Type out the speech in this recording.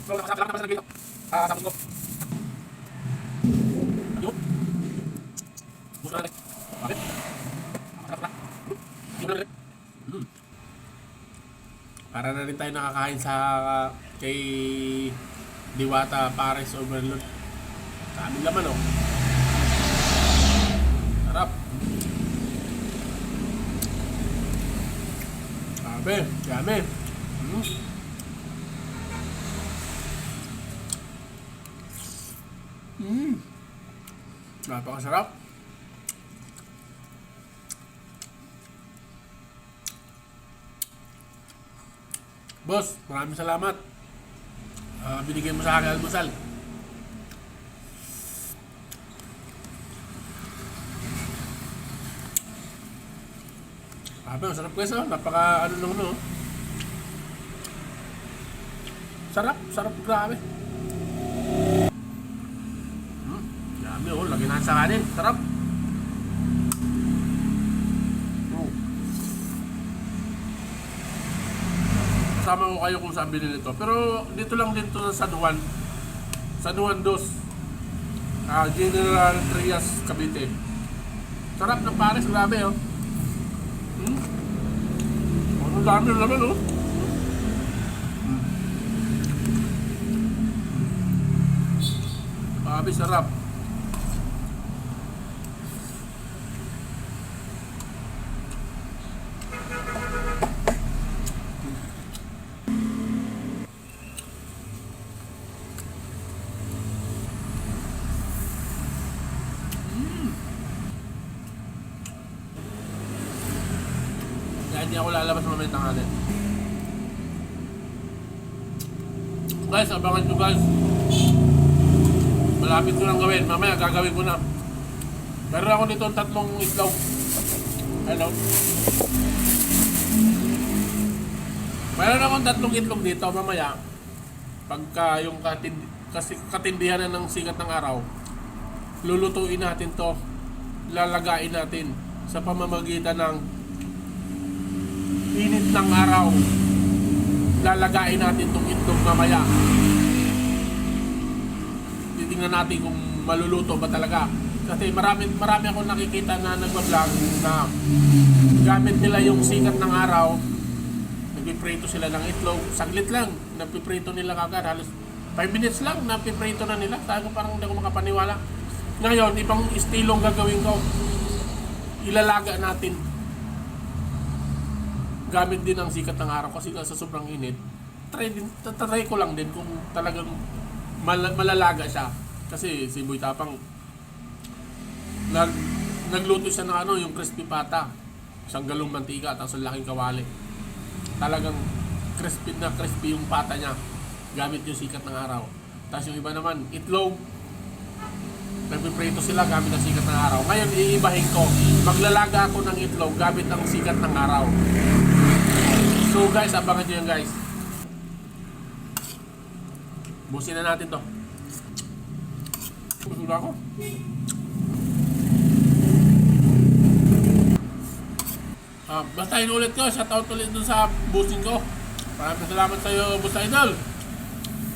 Tapos ko. Yun. Gusto natin. Bakit? Para na rin tayo nakakain sa kay Diwata Pares Overload. Sa aming laman, oh. Sarap. Sabi, dami. Napakasarap. Boss, maraming salamat. Binigay mo sa akin almusal. Ang sarap guys, oh. Napaka ano nung no. Sarap grabe. Grabe, oh, lagyan natin sa kanin. Sarap. Sama ko kayo kung saan binili ito. Pero dito lang din to sa San Juan. San Juan 2. General Trias, Cavite. Sarap ng pares, grabe, oh. Ang dami naman, oh. Grabe, sarap. Kaya hindi ako lalabas mamaya tanghali. Guys, abangan nyo guys. Malapit ko lang gawin. Mamaya gagawin ko na. Meron ako nito 3 itlog. Hello. Meron akong 3 itlog dito. Mamaya pagka yung katindihan na ng sikat ng araw, lulutuin natin to. Lalagain natin sa pamamagitan ng init ng araw. Lalagain natin itong itlog mamaya. Titingnan natin kung maluluto ba talaga. Kasi marami akong nakikita na nagbablog na gamit nila yung sikat ng araw. Nagpiprito sila ng itlog. Saglit lang, nagpiprito nila kagad. Halos 5 minutes lang, nagpiprito na nila. Sabi ko parang hindi ako makapaniwala. Ngayon, ibang estilong gagawin ko. Ilalaga natin. Gamit din ang sikat ng araw kasi sa sobrang init. Try ko lang din kung talagang malalaga siya. Kasi si Boy Tapang nagluto siya ng yung crispy pata. Isang galong mantika tapos ang laking kawali. Talagang crispy yung pata niya. Gamit yung sikat ng araw. Tapos yung iba naman, itlog. Nagpiprito sila gamit ang sikat ng araw. Ngayon, iibahin ko. Maglalaga ako ng itlog gamit ang sikat ng araw. So guys, abangan nyo yan guys. Busin na natin to. Busog na ako. Basta ulit ko. Shoutout ulit dun sa busing ko. Maraming salamat sa iyo, Boss Idol.